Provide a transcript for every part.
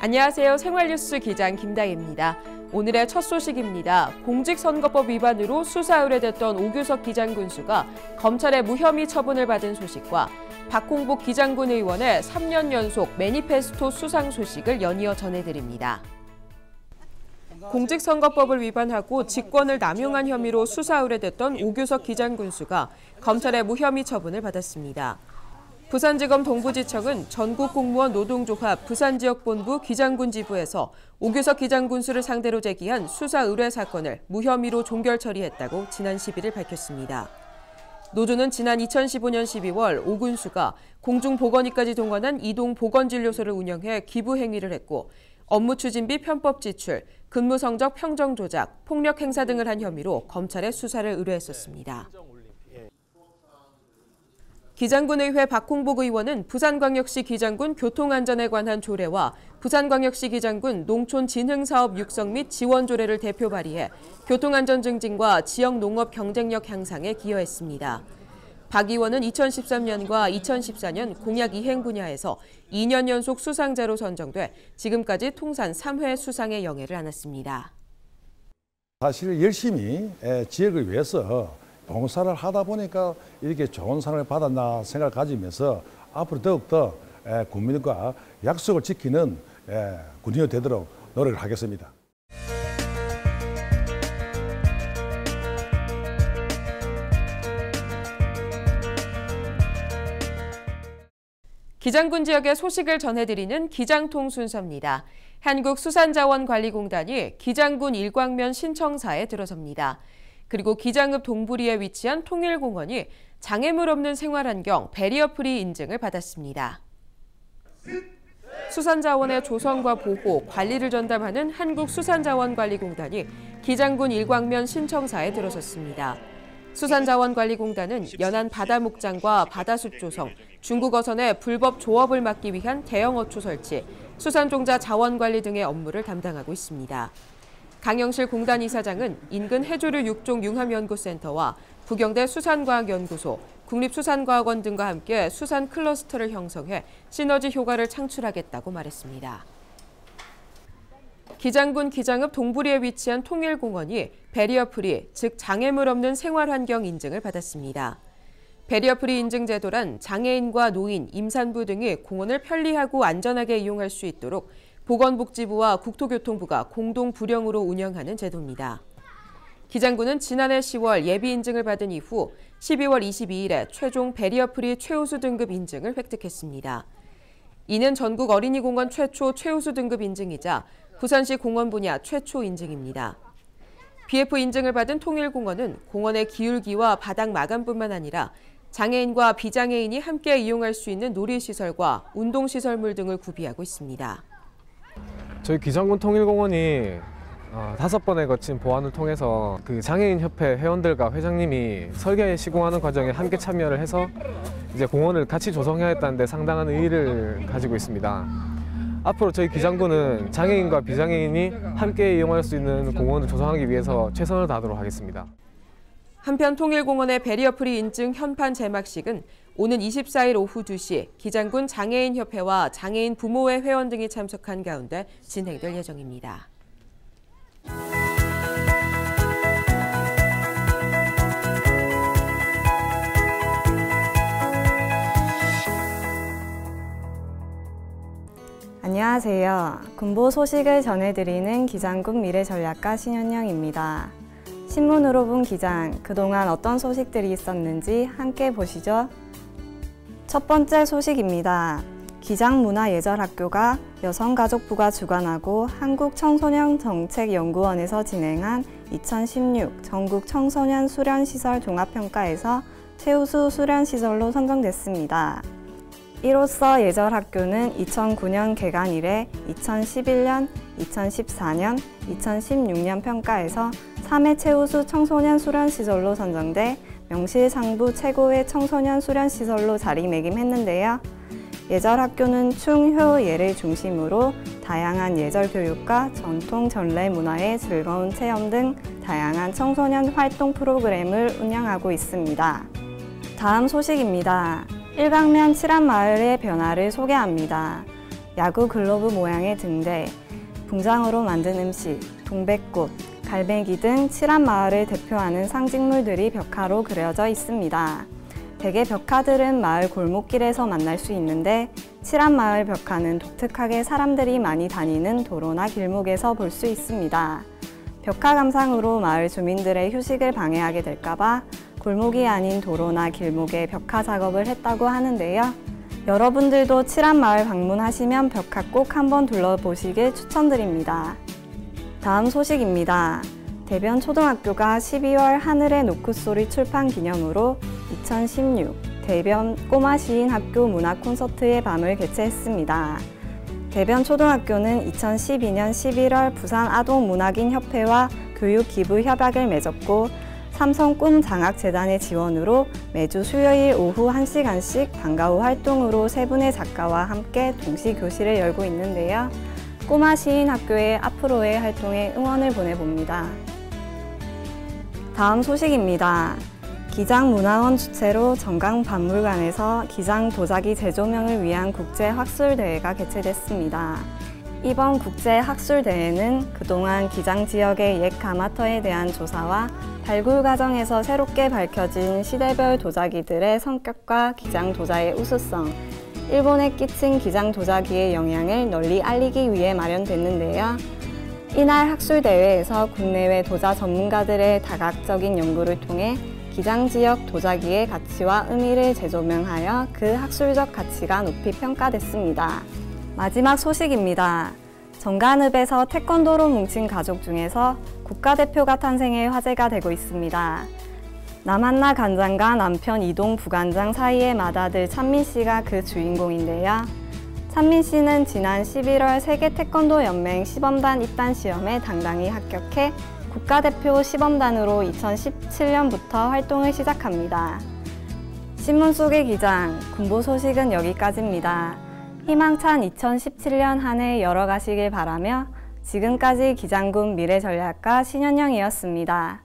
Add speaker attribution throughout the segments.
Speaker 1: 안녕하세요. 생활뉴스 기장 김다희입니다. 오늘의 첫 소식입니다. 공직선거법 위반으로 수사 의뢰됐던 오규석 기장군수가 검찰의 무혐의 처분을 받은 소식과 박홍복 기장군 의원의 3년 연속 매니페스토 수상 소식을 연이어 전해드립니다. 공직선거법을 위반하고 직권을 남용한 혐의로 수사 의뢰됐던 오규석 기장군수가 검찰의 무혐의 처분을 받았습니다. 부산지검 동부지청은 전국공무원 노동조합 부산지역본부 기장군 지부에서 오규석 기장군수를 상대로 제기한 수사 의뢰 사건을 무혐의로 종결 처리했다고 지난 11일 밝혔습니다. 노조는 지난 2015년 12월 오 군수가 공중보건의까지 동원한 이동보건진료소를 운영해 기부 행위를 했고 업무 추진비 편법 지출, 근무 성적 평정 조작, 폭력 행사 등을 한 혐의로 검찰에 수사를 의뢰했었습니다. 기장군의회 박홍복 의원은 부산광역시 기장군 교통안전에 관한 조례와 부산광역시 기장군 농촌진흥사업 육성 및 지원 조례를 대표 발의해 교통안전 증진과 지역 농업 경쟁력 향상에 기여했습니다. 박 의원은 2013년과 2014년 공약 이행 분야에서 2년 연속 수상자로 선정돼 지금까지 통산 3회 수상의 영예를 안았습니다.
Speaker 2: 사실 열심히 지역을 위해서 봉사를 하다 보니까 이렇게 좋은 상을 받았나 생각을 가지면서 앞으로 더욱더 국민과 약속을 지키는 군인이 되도록 노력을 하겠습니다.
Speaker 1: 기장군 지역의 소식을 전해드리는 기장통 순서입니다. 한국수산자원관리공단이 기장군 일광면 신청사에 들어섭니다. 그리고 기장읍 동부리에 위치한 통일공원이 장애물 없는 생활환경 배리어프리 인증을 받았습니다. 수산자원의 조성과 보호, 관리를 전담하는 한국수산자원관리공단이 기장군 일광면 신청사에 들어섰습니다. 수산자원관리공단은 연안 바다목장과 바다숲 조성, 중국 어선의 불법 조업을 막기 위한 대형 어초 설치, 수산종자 자원관리 등의 업무를 담당하고 있습니다. 강영실 공단 이사장은 인근 해조류 육종 융합연구센터와 부경대 수산과학연구소, 국립수산과학원 등과 함께 수산 클러스터를 형성해 시너지 효과를 창출하겠다고 말했습니다. 기장군 기장읍 동부리에 위치한 통일공원이 배리어프리, 즉 장애물 없는 생활환경 인증을 받았습니다. 배리어프리 인증 제도란 장애인과 노인, 임산부 등이 공원을 편리하고 안전하게 이용할 수 있도록 보건복지부와 국토교통부가 공동 부령으로 운영하는 제도입니다. 기장군은 지난해 10월 예비 인증을 받은 이후 12월 22일에 최종 배리어프리 최우수 등급 인증을 획득했습니다. 이는 전국 어린이공원 최초 최우수 등급 인증이자 부산시 공원 분야 최초 인증입니다. BF 인증을 받은 통일공원은 공원의 기울기와 바닥 마감뿐만 아니라 장애인과 비장애인이 함께 이용할 수 있는 놀이시설과 운동시설물 등을 구비하고 있습니다.
Speaker 3: 저희 기장군 통일공원이 5번에 거친 보완을 통해서 그 장애인협회 회원들과 회장님이 설계에 시공하는 과정에 함께 참여를 해서 이제 공원을 같이 조성해야겠다는 데 상당한 의의를 가지고 있습니다. 앞으로 저희 기장군은 장애인과 비장애인이 함께 이용할 수 있는 공원을 조성하기 위해서 최선을 다하도록 하겠습니다.
Speaker 1: 한편 통일공원의 배리어프리 인증 현판 제막식은 오는 24일 오후 2시 기장군 장애인협회와 장애인 부모회 회원 등이 참석한 가운데 진행될 예정입니다.
Speaker 4: 안녕하세요. 군보 소식을 전해드리는 기장군 미래전략가 신현영입니다. 신문으로 본 기장, 그동안 어떤 소식들이 있었는지 함께 보시죠. 첫 번째 소식입니다. 기장문화예절학교가 여성가족부가 주관하고 한국청소년정책연구원에서 진행한 2016 전국 청소년 수련시설 종합평가에서 최우수 수련시설로 선정됐습니다. 이로써 예절학교는 2009년 개관 이래 2011년, 2014년, 2016년 평가에서 3회 최우수 청소년 수련시설로 선정돼 명실상부 최고의 청소년 수련시설로 자리매김했는데요. 예절학교는 충효 예를 중심으로 다양한 예절 교육과 전통 전래 문화의 즐거운 체험 등 다양한 청소년 활동 프로그램을 운영하고 있습니다. 다음 소식입니다. 일광면 칠안마을의 변화를 소개합니다. 야구 글러브 모양의 등대, 붕장으로 만든 음식, 동백꽃, 갈매기 등 칠한 마을을 대표하는 상징물들이 벽화로 그려져 있습니다. 대개 벽화들은 마을 골목길에서 만날 수 있는데 칠한 마을 벽화는 독특하게 사람들이 많이 다니는 도로나 길목에서 볼 수 있습니다. 벽화 감상으로 마을 주민들의 휴식을 방해하게 될까봐 골목이 아닌 도로나 길목에 벽화 작업을 했다고 하는데요. 여러분들도 칠한 마을 방문하시면 벽화 꼭 한번 둘러보시길 추천드립니다. 다음 소식입니다. 대변 초등학교가 12월 하늘의 노크소리 출판 기념으로 2016 대변 꼬마 시인 학교 문화 콘서트의 밤을 개최했습니다. 대변 초등학교는 2012년 11월 부산 아동문학인 협회와 교육 기부 협약을 맺었고 삼성 꿈 장학재단의 지원으로 매주 수요일 오후 1시간씩 방과 후 활동으로 세 분의 작가와 함께 동시 교실을 열고 있는데요. 꼬마 시인 학교의 앞으로의 활동에 응원을 보내봅니다. 다음 소식입니다. 기장문화원 주최로 정강박물관에서 기장 도자기 재조명을 위한 국제학술대회가 개최됐습니다. 이번 국제학술대회는 그동안 기장 지역의 옛 가마터에 대한 조사와 발굴 과정에서 새롭게 밝혀진 시대별 도자기들의 성격과 기장 도자의 우수성, 일본에 끼친 기장 도자기의 영향을 널리 알리기 위해 마련됐는데요. 이날 학술대회에서 국내외 도자 전문가들의 다각적인 연구를 통해 기장 지역 도자기의 가치와 의미를 재조명하여 그 학술적 가치가 높이 평가됐습니다. 마지막 소식입니다. 정관읍에서 태권도로 뭉친 가족 중에서 국가대표가 탄생해 화제가 되고 있습니다. 남한나 간장과 남편 이동 부간장 사이의 맏아들 찬민 씨가 그 주인공인데요. 찬민 씨는 지난 11월 세계 태권도 연맹 시범단 입단 시험에 당당히 합격해 국가대표 시범단으로 2017년부터 활동을 시작합니다. 신문 속의 기장, 군보 소식은 여기까지입니다. 희망찬 2017년 한 해 열어가시길 바라며 지금까지 기장군 미래전략가 신현영이었습니다.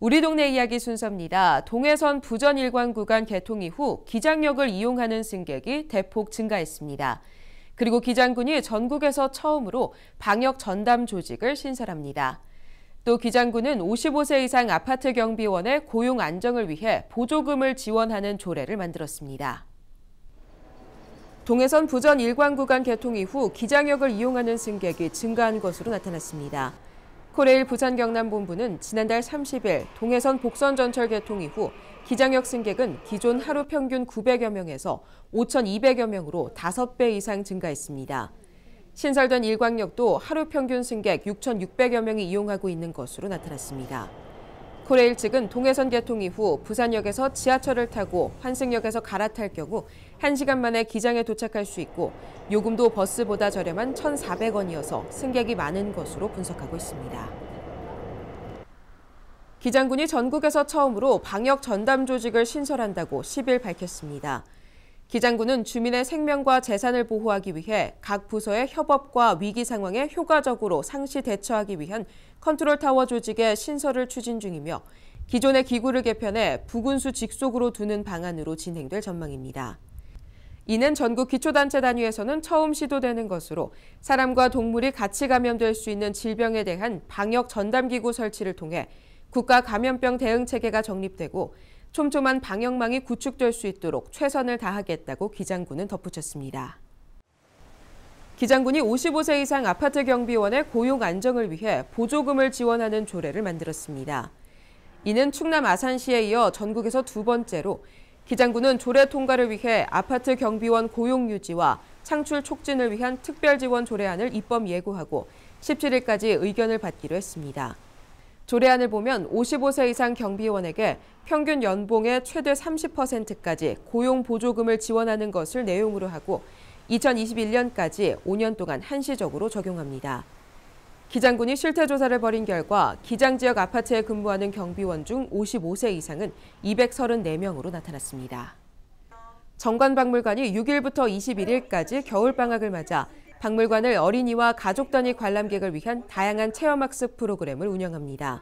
Speaker 1: 우리 동네 이야기 순서입니다. 동해선 부전 일관 구간 개통 이후 기장역을 이용하는 승객이 대폭 증가했습니다. 그리고 기장군이 전국에서 처음으로 방역 전담 조직을 신설합니다. 또 기장군은 55세 이상 아파트 경비원의 고용 안정을 위해 보조금을 지원하는 조례를 만들었습니다. 동해선 부전 일관 구간 개통 이후 기장역을 이용하는 승객이 증가한 것으로 나타났습니다. 코레일 부산 경남본부는 지난달 30일 동해선 복선 전철 개통 이후 기장역 승객은 기존 하루 평균 900여 명에서 5,200여 명으로 5배 이상 증가했습니다. 신설된 일광역도 하루 평균 승객 6,600여 명이 이용하고 있는 것으로 나타났습니다. 코레일 측은 동해선 개통 이후 부산역에서 지하철을 타고 환승역에서 갈아탈 경우 1시간 만에 기장에 도착할 수 있고 요금도 버스보다 저렴한 1,400원이어서 승객이 많은 것으로 분석하고 있습니다. 기장군이 전국에서 처음으로 방역 전담 조직을 신설한다고 10일 밝혔습니다. 기장군은 주민의 생명과 재산을 보호하기 위해 각 부서의 협업과 위기 상황에 효과적으로 상시 대처하기 위한 컨트롤타워 조직의 신설을 추진 중이며 기존의 기구를 개편해 부군수 직속으로 두는 방안으로 진행될 전망입니다. 이는 전국 기초단체 단위에서는 처음 시도되는 것으로 사람과 동물이 같이 감염될 수 있는 질병에 대한 방역 전담기구 설치를 통해 국가 감염병 대응 체계가 정립되고 촘촘한 방역망이 구축될 수 있도록 최선을 다하겠다고 기장군은 덧붙였습니다. 기장군이 55세 이상 아파트 경비원의 고용 안정을 위해 보조금을 지원하는 조례를 만들었습니다. 이는 충남 아산시에 이어 전국에서 두 번째로 기장군은 조례 통과를 위해 아파트 경비원 고용 유지와 창출 촉진을 위한 특별 지원 조례안을 입법 예고하고 17일까지 의견을 받기로 했습니다. 조례안을 보면 55세 이상 경비원에게 평균 연봉의 최대 30%까지 고용 보조금을 지원하는 것을 내용으로 하고 2021년까지 5년 동안 한시적으로 적용합니다. 기장군이 실태조사를 벌인 결과 기장 지역 아파트에 근무하는 경비원 중 55세 이상은 234명으로 나타났습니다. 정관박물관이 6일부터 21일까지 겨울방학을 맞아 박물관을 어린이와 가족 단위 관람객을 위한 다양한 체험학습 프로그램을 운영합니다.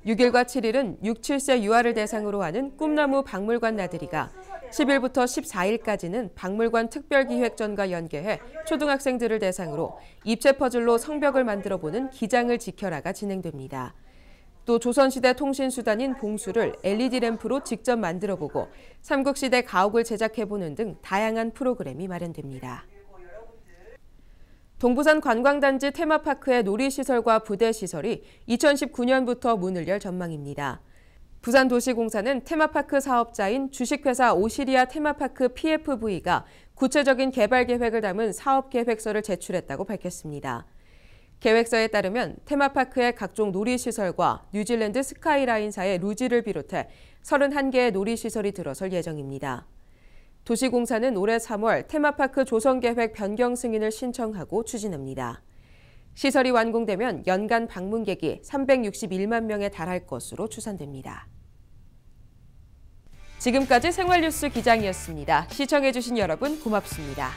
Speaker 1: 6일과 7일은 6, 7세 유아를 대상으로 하는 꿈나무 박물관 나들이가 10일부터 14일까지는 박물관 특별기획전과 연계해 초등학생들을 대상으로 입체 퍼즐로 성벽을 만들어보는 기장을 지켜라가 진행됩니다. 또 조선시대 통신수단인 봉수를 LED 램프로 직접 만들어보고 삼국시대 가옥을 제작해보는 등 다양한 프로그램이 마련됩니다. 동부산 관광단지 테마파크의 놀이시설과 부대시설이 2019년부터 문을 열 전망입니다. 부산도시공사는 테마파크 사업자인 주식회사 오시리아 테마파크 PFV가 구체적인 개발 계획을 담은 사업계획서를 제출했다고 밝혔습니다. 계획서에 따르면 테마파크의 각종 놀이시설과 뉴질랜드 스카이라인사의 루지를 비롯해 31개의 놀이시설이 들어설 예정입니다. 도시공사는 올해 3월 테마파크 조성계획 변경 승인을 신청하고 추진합니다. 시설이 완공되면 연간 방문객이 361만 명에 달할 것으로 추산됩니다. 지금까지 생활뉴스 기장이었습니다. 시청해주신 여러분 고맙습니다.